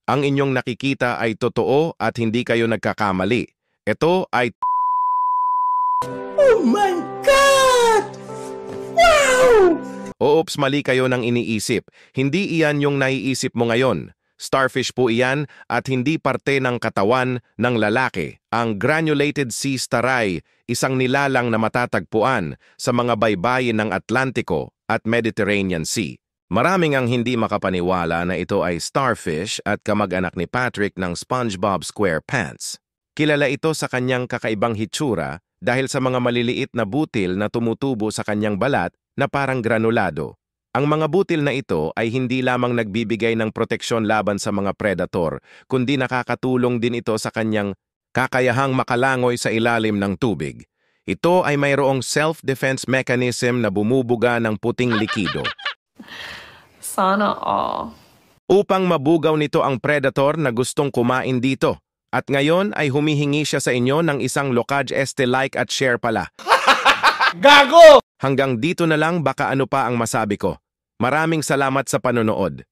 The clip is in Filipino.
Ang inyong nakikita ay totoo at hindi kayo nagkakamali. Ito ay... Oh my God! Wow! Oops, mali kayo ng iniisip. Hindi iyan yung naiisip mo ngayon. Starfish po iyan at hindi parte ng katawan ng lalaki. Ang granulated sea staray, isang nilalang na matatagpuan sa mga baybayin ng Atlantiko at Mediterranean Sea. Maraming ang hindi makapaniwala na ito ay starfish at kamag-anak ni Patrick ng SpongeBob SquarePants. Kilala ito sa kanyang kakaibang hitsura dahil sa mga maliliit na butil na tumutubo sa kanyang balat na parang granulado. Ang mga butil na ito ay hindi lamang nagbibigay ng proteksyon laban sa mga predator, kundi nakakatulong din ito sa kanyang kakayahang makalangoy sa ilalim ng tubig. Ito ay mayroong self-defense mechanism na bumubuga ng puting likido. Sana all. Upang mabugaw nito ang predator na gustong kumain dito. At ngayon ay humihingi siya sa inyo ng isang Lokaj like at share pala. Gago! Hanggang dito na lang, baka ano pa ang masabi ko. Maraming salamat sa panonood.